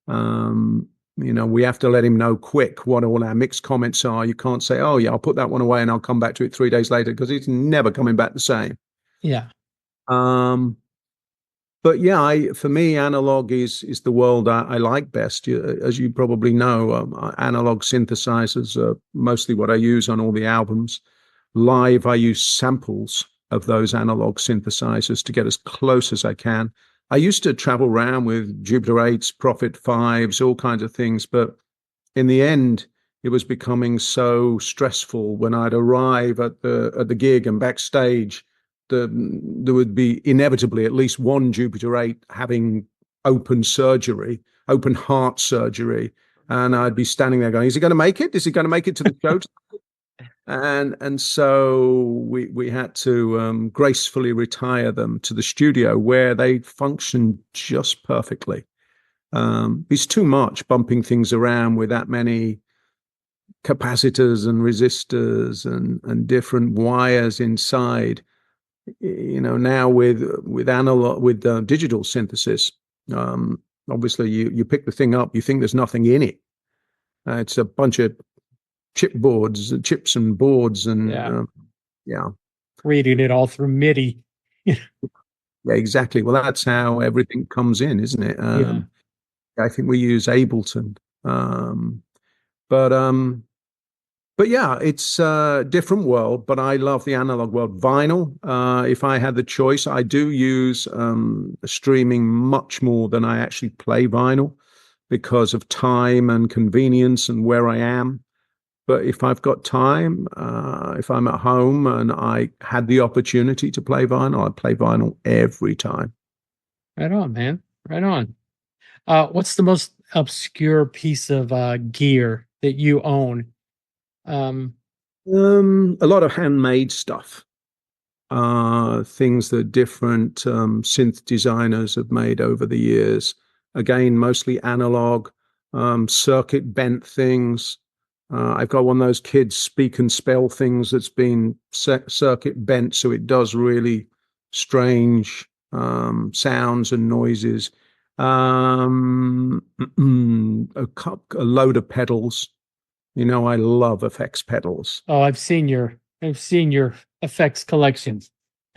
We have to let him know quick what all our mix comments are. You can't say, oh, yeah, I'll put that one away and I'll come back to it 3 days later, because it's never coming back the same. Yeah. But yeah, for me, analog is the world I like best. As you probably know, analog synthesizers are mostly what I use on all the albums. Live, I use samples of those analog synthesizers to get as close as I can. I used to travel around with Jupiter 8s, Prophet 5s, all kinds of things. But in the end, it was becoming so stressful when I'd arrive at the gig and backstage. There would be inevitably at least one Jupiter 8 having open heart surgery. And I'd be standing there going, is he going to make it? Is he going to make it to the show? And so we had to gracefully retire them to the studio, where they function just perfectly. It's too much bumping things around with that many capacitors and resistors and different wires inside. Now with analog, with digital synthesis, obviously you pick the thing up, you think there's nothing in it. It's a bunch of chips and boards, and yeah, reading it all through MIDI. Yeah, exactly. Well, that's how everything comes in, isn't it? I think we use Ableton, but yeah, it's a different world, but I love the analog world. Vinyl, if I had the choice, I do use streaming much more than I actually play vinyl, because of time and convenience and where I am. But if I've got time, if I'm at home and I had the opportunity to play vinyl, I play vinyl every time. Right on, man. Right on. What's the most obscure piece of gear that you own? A lot of handmade stuff, things that different synth designers have made over the years. Again, mostly analog, circuit bent things. I've got one of those kids speak and spell things that's been circuit bent, so it does really strange sounds and noises. A load of pedals. I love effects pedals. Oh, I've seen your effects collections.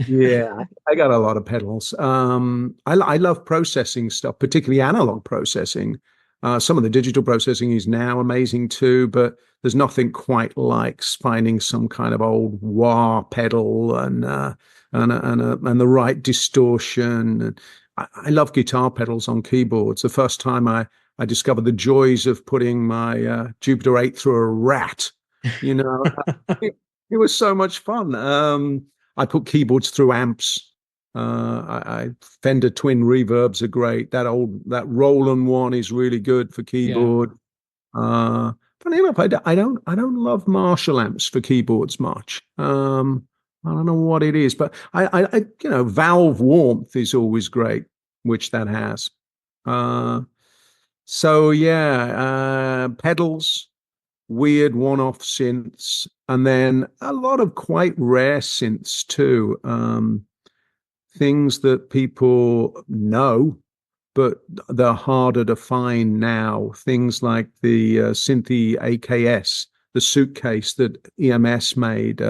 Yeah, I got a lot of pedals. I love processing stuff, particularly analog processing. Some of the digital processing is now amazing too, but there's nothing quite like finding some kind of old wah pedal and the right distortion. I love guitar pedals on keyboards. The first time I discovered the joys of putting my Jupiter 8 through a rat. It was so much fun. I put keyboards through amps. I Fender twin reverbs are great. That Roland one is really good for keyboard. Yeah. Funny enough, I don't love Marshall amps for keyboards much. I don't know what it is, but I valve warmth is always great, which that has. So yeah, pedals, weird one-off synths, and then a lot of quite rare synths too. Things that people know, but they're harder to find now. Things like the Synthy AKS, the suitcase that EMS made.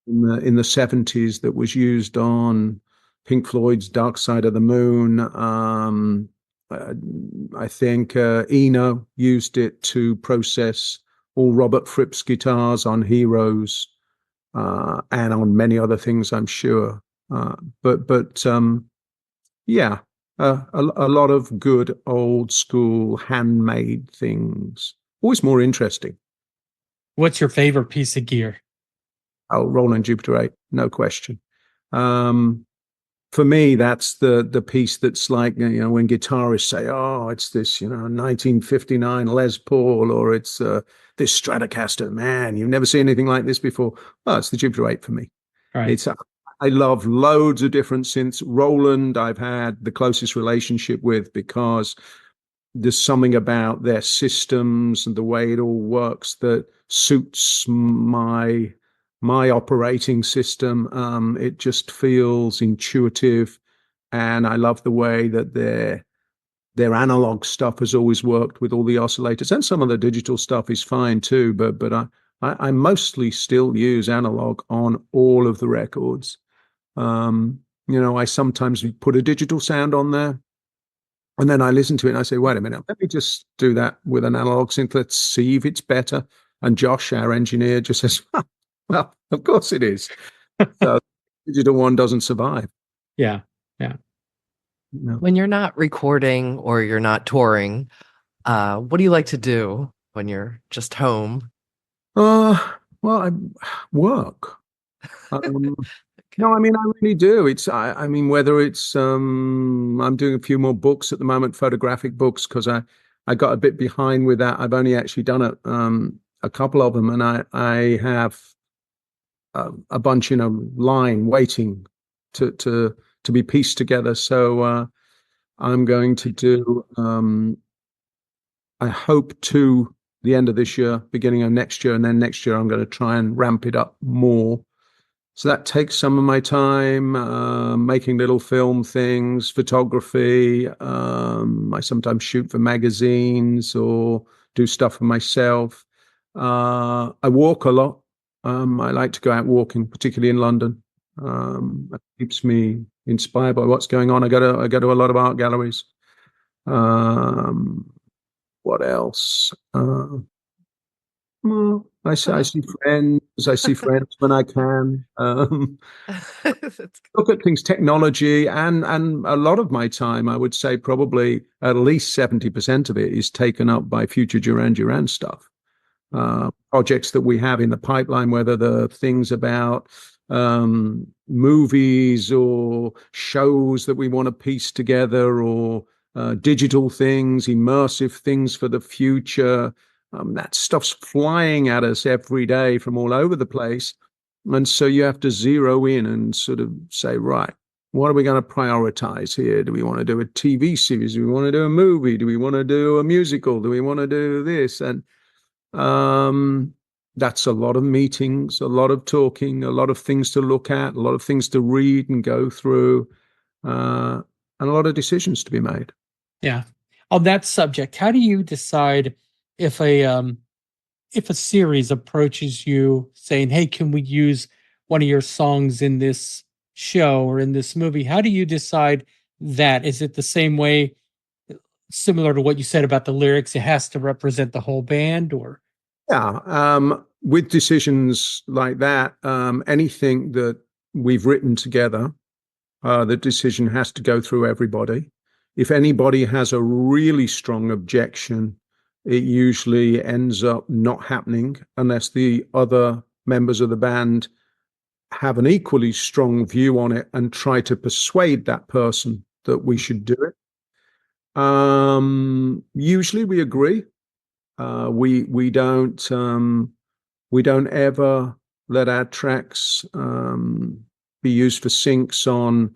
in the 70s that was used on Pink Floyd's Dark Side of the Moon. I think Eno used it to process all Robert Fripp's guitars on Heroes, and on many other things, I'm sure. But yeah, a lot of good old school handmade things. Always more interesting. What's your favorite piece of gear? Oh, Roland Jupiter 8, no question. For me, that's the piece that's like, when guitarists say, oh, it's this, 1959 Les Paul, or it's this Stratocaster. Man, you've never seen anything like this before. Oh, it's the Jupiter 8 for me. Right. I love loads of different synths. Roland, I've had the closest relationship with because there's something about their systems and the way it all works that suits my operating system. It just feels intuitive, and I love the way that their analog stuff has always worked with all the oscillators, and some of the digital stuff is fine too. But I mostly still use analog on all of the records. I sometimes put a digital sound on there, and then I listen to it and I say, wait a minute, let me just do that with an analog synth. Let's see if it's better. And Josh, our engineer, just says, well, of course it is. So digital one doesn't survive. Yeah. Yeah. No. When you're not recording or you're not touring, what do you like to do when you're just home? Well, I work. No, I mean, I really do. I mean, whether it's, I'm doing a few more books at the moment, photographic books, because I got a bit behind with that. I've only actually done it, a couple of them, and I have a bunch in a line waiting to be pieced together. So I'm going to do, I hope, to the end of this year, beginning of next year, and then next year I'm going to try and ramp it up more. So that takes some of my time, making little film things, photography. I sometimes shoot for magazines or do stuff for myself. I walk a lot. I like to go out walking, particularly in London. That keeps me inspired by what's going on. I go to a lot of art galleries. What else? Well, I see friends. I see friends when I can. Look at things, technology, and a lot of my time, I would say probably at least 70% of it is taken up by future Duran stuff. Projects that we have in the pipeline, whether the things about movies or shows that we want to piece together, or digital things, immersive things for the future. That stuff's flying at us every day from all over the place. And so you have to zero in and sort of say, right, what are we going to prioritize here? Do we want to do a TV series? Do we want to do a movie? Do we want to do a musical? Do we want to do this? And that's a lot of meetings, a lot of talking, a lot of things to look at, a lot of things to read and go through, and a lot of decisions to be made. Yeah. On that subject, how do you decide if a series approaches you saying, "Hey, can we use one of your songs in this show or in this movie?" How do you decide that? Is it the same way, similar to what you said about the lyrics? It has to represent the whole band, or? Yeah. With decisions like that, anything that we've written together, the decision has to go through everybody. If anybody has a really strong objection, it usually ends up not happening unless the other members of the band have an equally strong view on it and try to persuade that person that we should do it. Usually we agree. We don't ever let our tracks be used for syncs on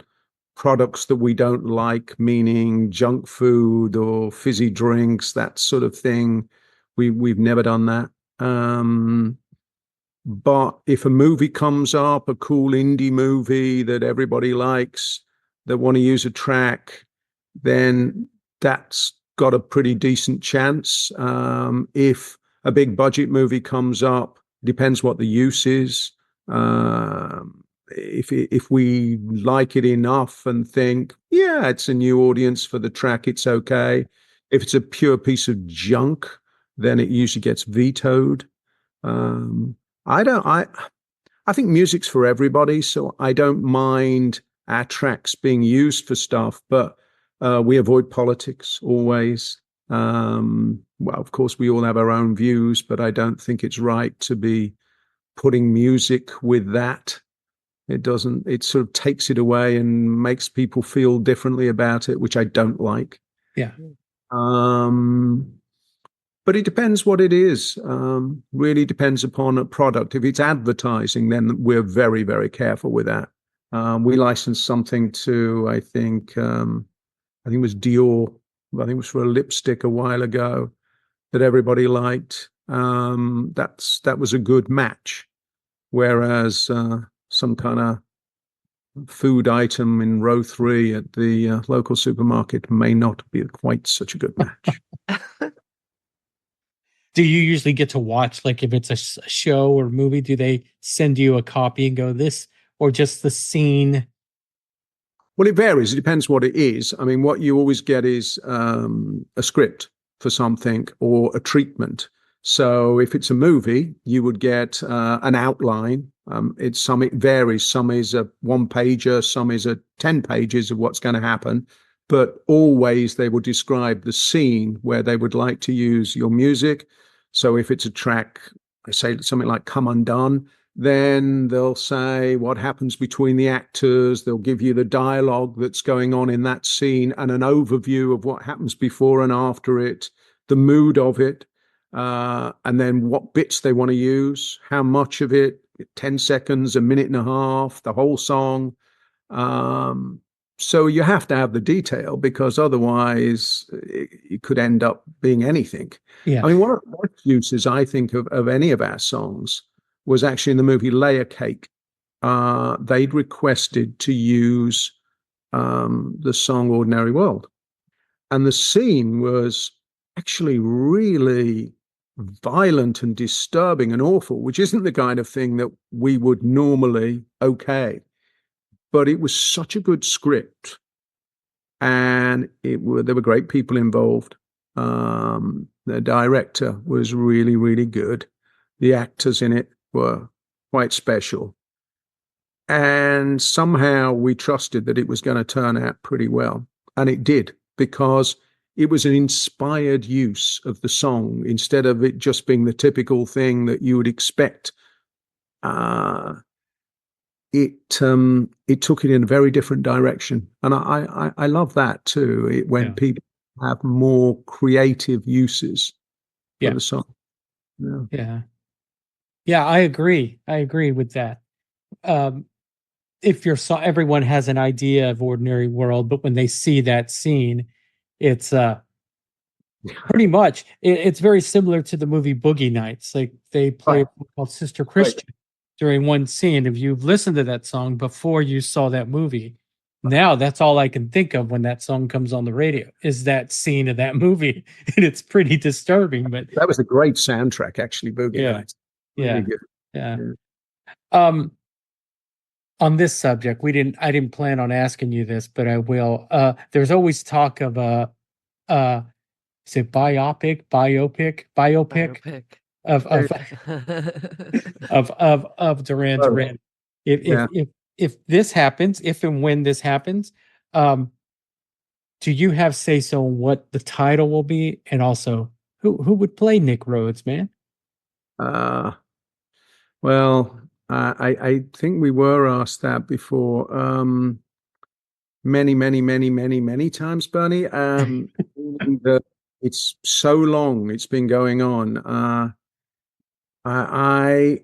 products that we don't like, meaning junk food or fizzy drinks, that sort of thing. We've never done that. But if a movie comes up, a cool indie movie that everybody likes, that want to use a track, then that's got a pretty decent chance. If a big budget movie comes up, depends what the use is. If we like it enough and think, yeah, it's a new audience for the track, it's okay. If it's a pure piece of junk, then it usually gets vetoed. Um, I don't. I think music's for everybody, so I don't mind our tracks being used for stuff, but we avoid politics always. Well, of course, we all have our own views, but I don't think it's right to be putting music with that. It doesn't, it sort of takes it away and makes people feel differently about it, which I don't like. Yeah. But it depends what it is. Really depends upon a product. If it's advertising, then we're very, very careful with that. We licensed something to, I think it was Dior. I think it was for a lipstick a while ago that everybody liked. That was a good match. Whereas some kind of food item in row 3 at the local supermarket may not be quite such a good match. Do you usually get to watch, like if it's a show or movie, do they send you a copy and go this, or just the scene? Well, it varies. It depends what it is. I mean, what you always get is a script for something or a treatment. So if it's a movie, you would get an outline. It varies. Some is a 1-pager, some is a 10 pages of what's going to happen. But always they will describe the scene where they would like to use your music. So if it's a track, I say something like Come Undone, then they'll say what happens between the actors. They'll give you the dialogue that's going on in that scene and an overview of what happens before and after it, the mood of it, and then what bits they want to use, how much of it, 10 seconds, a minute and a half, the whole song. So you have to have the detail because otherwise it could end up being anything. Yeah. I mean, one of the uses I think of any of our songs was actually in the movie Layer Cake. They'd requested to use the song Ordinary World. And the scene was actually really violent and disturbing and awful, which isn't the kind of thing that we would normally okay. But it was such a good script, and there were great people involved. The director was really, really good. The actors in it were quite special. And somehow we trusted that it was going to turn out pretty well. And it did, because it was an inspired use of the song instead of it just being the typical thing that you would expect. It took it in a very different direction, and I love that too. When people have more creative uses for the song. Yeah. I agree. I agree with that. If everyone has an idea of Ordinary World, but when they see that scene, it's pretty much it's very similar to the movie Boogie Nights. Like they play a song called Sister Christian during one scene. If you've listened to that song before you saw that movie, now that's all I can think of when that song comes on the radio is that scene of that movie. And it's pretty disturbing. But that was a great soundtrack, actually, Boogie Nights. Really good. Yeah. On this subject, I didn't plan on asking you this, but I will. There's always talk of is it biopic of Duran. If this happens, if and when this happens, do you have say so on what the title will be, and also who would play Nick Rhodes, man? Well, I think we were asked that before. Many times, Bernie. It's so long. It's been going on. I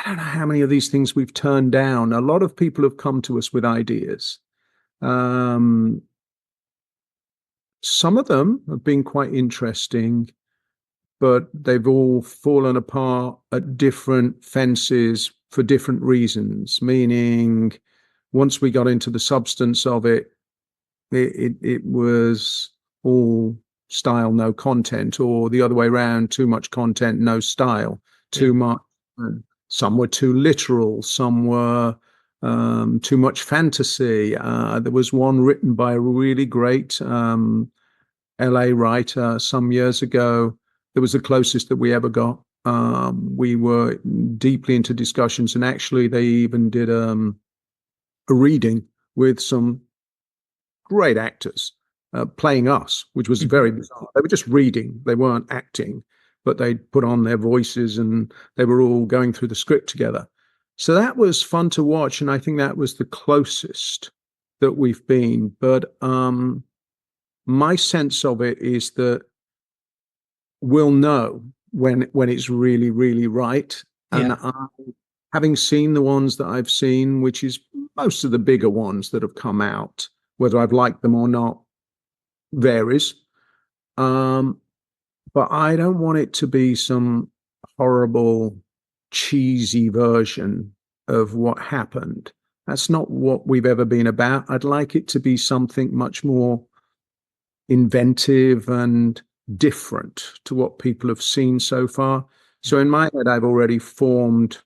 don't know how many of these things we've turned down. A lot of people have come to us with ideas. Some of them have been quite interesting, but they've all fallen apart at different fences for different reasons. Meaning, once we got into the substance of it, it was all style, no content, or the other way around, too much content, no style, too much. Some were too literal. Some were too much fantasy. There was one written by a really great LA writer some years ago. It was the closest that we ever got. We were deeply into discussions, and actually they even did a reading with some great actors playing us, which was very bizarre. They were just reading. They weren't acting, but they put on their voices and they were all going through the script together. So that was fun to watch, and I think that was the closest that we've been. But my sense of it is that we'll know when it's really, really right. And having seen the ones that I've seen, which is most of the bigger ones that have come out, whether I've liked them or not varies. But I don't want it to be some horrible, cheesy version of what happened. That's not what we've ever been about. I'd like it to be something much more inventive and different to what people have seen so far. So in my head, I've already formed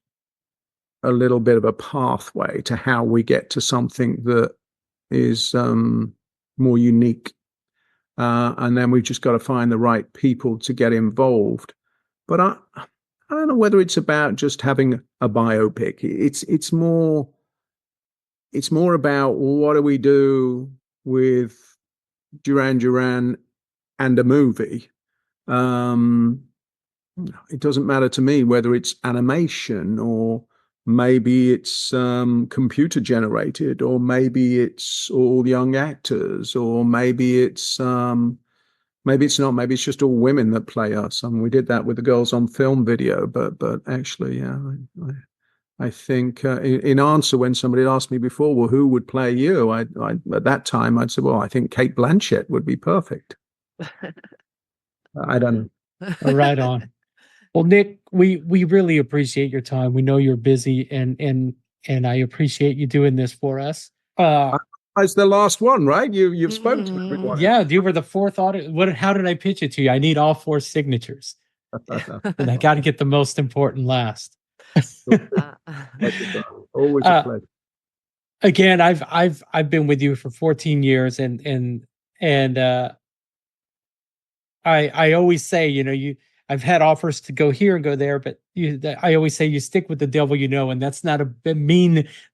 a little bit of a pathway to how we get to something that is more unique. And then we've just got to find the right people to get involved. But I don't know whether it's about just having a biopic. It's more about what do we do with Duran and a movie. It doesn't matter to me whether it's animation or maybe it's computer generated, or maybe it's all young actors, or maybe it's not. Maybe it's just all women that play us. We did that with the Girls on Film video, but actually, yeah, I think in answer when somebody asked me before, well, who would play you? I at that time I'd say, well, I think Kate Blanchett would be perfect. I don't know. Right on. Well, Nick, we really appreciate your time. We know you're busy, and I appreciate you doing this for us. It's the last one, right? You've spoken to everyone. Yeah, you were the fourth audit. How did I pitch it to you? I need all 4 signatures, and I got to get the most important last. Always a pleasure. Again, I've been with you for 14 years, and I always say, I've had offers to go here and go there, but I always say you stick with the devil, and that's not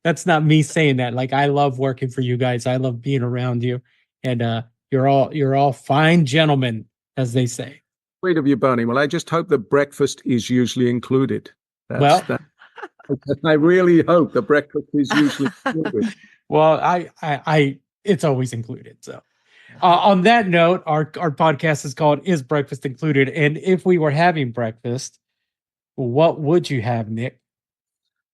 that's not me saying that. Like, I love working for you guys. I love being around you, and you're all fine gentlemen, as they say. Sweet of you, Bernie. Well, I just hope that breakfast is usually included. I really hope the breakfast is usually included. Well, I it's always included. So. On that note, our podcast is called Is Breakfast Included? And if we were having breakfast, what would you have, Nick?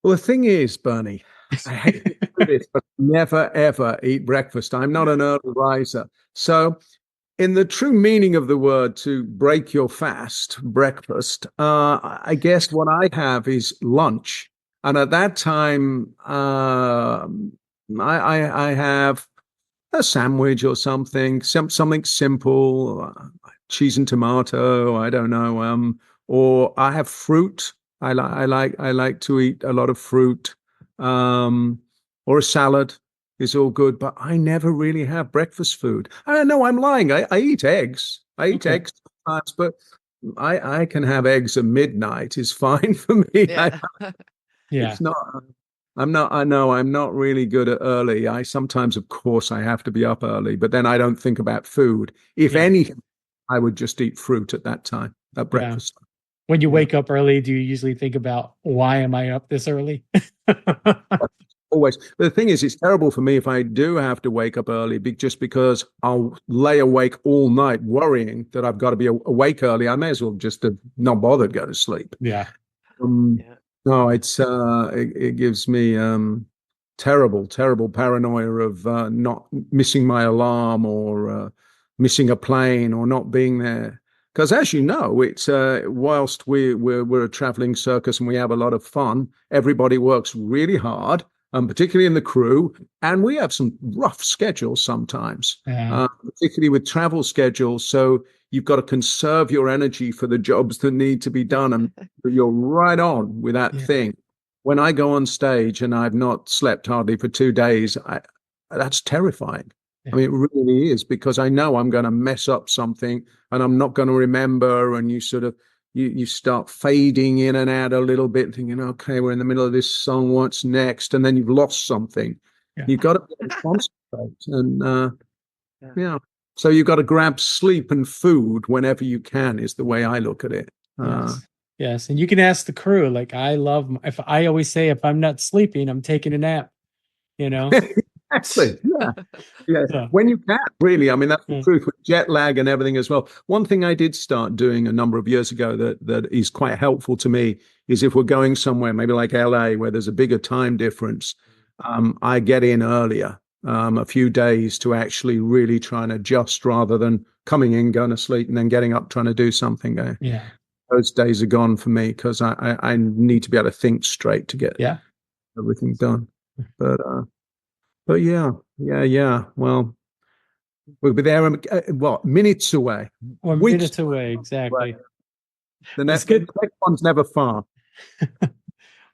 Well, the thing is, Bernie, I hate to do this, but never, ever eat breakfast. I'm not an early riser. So in the true meaning of the word, to break your fast, breakfast, I guess what I have is lunch. And at that time, I have a sandwich or something simple, cheese and tomato. I don't know. Or I have fruit. I like to eat a lot of fruit. Or a salad is all good. But I never really have breakfast food. I know I'm lying. I eat eggs. I eat eggs sometimes, but I can have eggs at midnight. Is fine for me. Yeah. It's not. I'm not really good at early. I sometimes, of course, I have to be up early, but then I don't think about food. If anything, I would just eat fruit at that time, at breakfast. When you wake up early, do you usually think about, why am I up this early? Always. But the thing is, it's terrible for me if I do have to wake up early, just because I'll lay awake all night worrying that I've got to be awake early. I may as well just have not bothered go to sleep. Yeah. No, it gives me terrible paranoia of not missing my alarm, or missing a plane, or not being there. Because as you know, it's whilst we're a traveling circus and we have a lot of fun, everybody works really hard, particularly in the crew, and we have some rough schedules sometimes, particularly with travel schedules. So you've got to conserve your energy for the jobs that need to be done, and you're right on with that thing. when I go on stage and I've not slept hardly for 2 days, that's terrifying. Yeah. I mean, it really is, because I know I'm going to mess up something and I'm not going to remember. And you sort of, you start fading in and out a little bit, thinking, okay, we're in the middle of this song, what's next? And then you've lost something. Yeah. You've got to concentrate. And yeah. So you've got to grab sleep and food whenever you can, is the way I look at it. Yes. Yes. And you can ask the crew. Like, if I always say, if I'm not sleeping, I'm taking a nap, you know? Exactly. Yeah. Yeah. So, When you can, really. I mean, that's the Yeah. truth, with jet lag and everything as well. One thing I did start doing a number of years ago that is quite helpful to me is, if we're going somewhere, maybe like LA, where there's a bigger time difference, I get in earlier, a few days, to actually really try and adjust, rather than coming in, going to sleep, and then getting up, trying to do something. yeah. Those days are gone for me, because I need to be able to think straight to get Yeah. everything done. But yeah. Well, we'll be there. Minutes away? Or Weeks minutes away. Exactly. away. The next good. one's never far.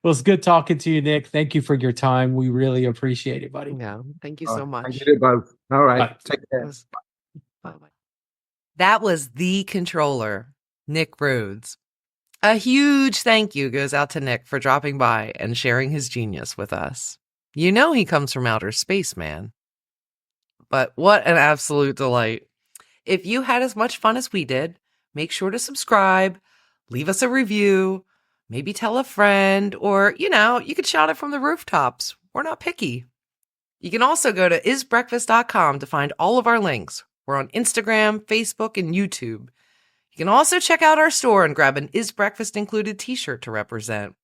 Well, it's good talking to you, Nick. Thank you for your time. We really appreciate it, buddy. Yeah. Thank you All so right. much. Thank you both. All right. Bye. Take care. Bye-bye. That was the controller, Nick Rhodes. A huge thank you goes out to Nick for dropping by and sharing his genius with us. You know he comes from outer space, man. But what an absolute delight. If you had as much fun as we did, make sure to subscribe, leave us a review, maybe tell a friend, or, you could shout it from the rooftops. We're not picky. You can also go to isbreakfast.com to find all of our links. We're on Instagram, Facebook, and YouTube. You can also check out our store and grab an Is Breakfast Included t-shirt to represent.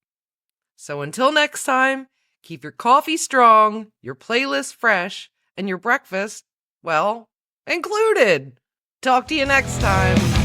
So until next time, keep your coffee strong, your playlist fresh, and your breakfast, well, included. Talk to you next time.